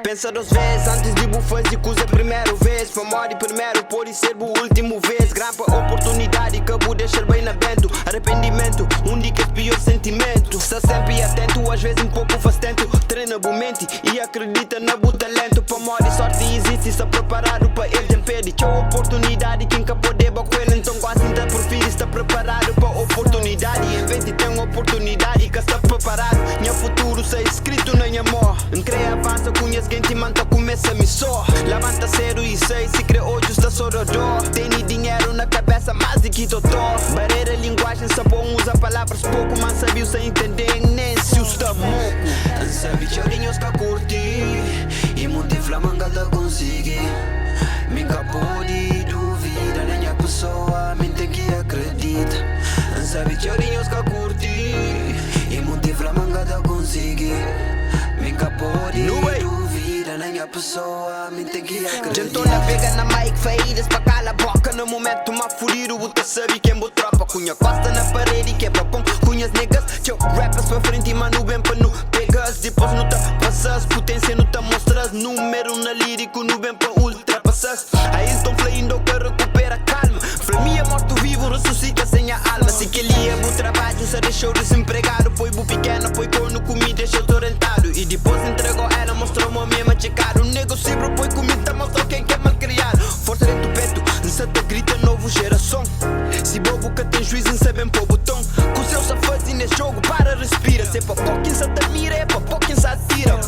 Pensa 2 vezes antes de fazer coisa primeiro vez. Para morrer primeiro, pode ser o último vez. Grampa oportunidade que vou deixar bem na bento. Arrependimento, dia que é pior sentimento. Está sempre atento, às vezes um pouco faz tento. Treina boa mente e acredita na boa talento. Para morrer sorte existe, está preparado para ele tem pede. Tinha oportunidade, quem que pode com ele. Então quase ainda prefiro estar preparado para oportunidade. Em vez de ter uma oportunidade que está preparado. Meu futuro está escrito na minha mão. Não creia avança, conhece quem te manda, começa a me só. Levanta cedo e sei, se crê hoje está só dodó. Tem dinheiro na cabeça, mais do que totó. Barreira linguagem, só bom usar palavras pouco. Mas sabia sem entender, nem se o está moco. Sabe chorinhos que curti e muito flamanga da consegui. Me capô de dúvida, nem a pessoa mente que acredita. Sabe chorinhos que curti e muito flamanga da consegui. Me capô de dúvida, nem a pessoa mente que acredita. Jantona pega na mic, faídas pra cala a boca. No momento uma furido, você sabe quem boa tropa. Cunha costa na parede e quebra pão. Cunhas negas, tchau, rappers pra frente e mano bem pra nu. Pegas, depois não tá passas. Potência não tá mostras. Número na lírico, não bem pra ultrapassas. Aí estão flayando que recupera calma. Flamia morto vivo, ressuscita sem a alma. Se que ele é bom trabalho, se deixou desempregado. Foi bu pequeno, foi corno, comi, deixou torrentado. E depois entregou ela, mostrou-me a mesma checado. Negócio, foi comida, mostrou quem que é mal criado. Força dentro do peito, não te grita novo geração. Se bobo que tem juízo, não sabem pôr botão. Com seus safadinhos nesse jogo, para, respira. Se é pra pouquinho se te mira, é pra pouquinho se atira.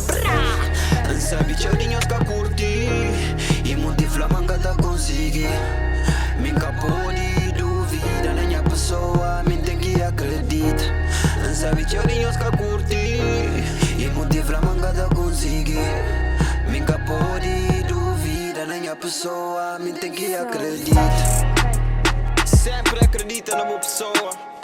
Sabe chorinhos que curti e muito flamanga da consegui. Me capô de dúvida, nem a pessoa mente que acredita. Sabe chorinhos que curti e muito flamanga da consegui. Me capô de dúvida, nem a pessoa mente que acredita. Sempre acredita na boa pessoa.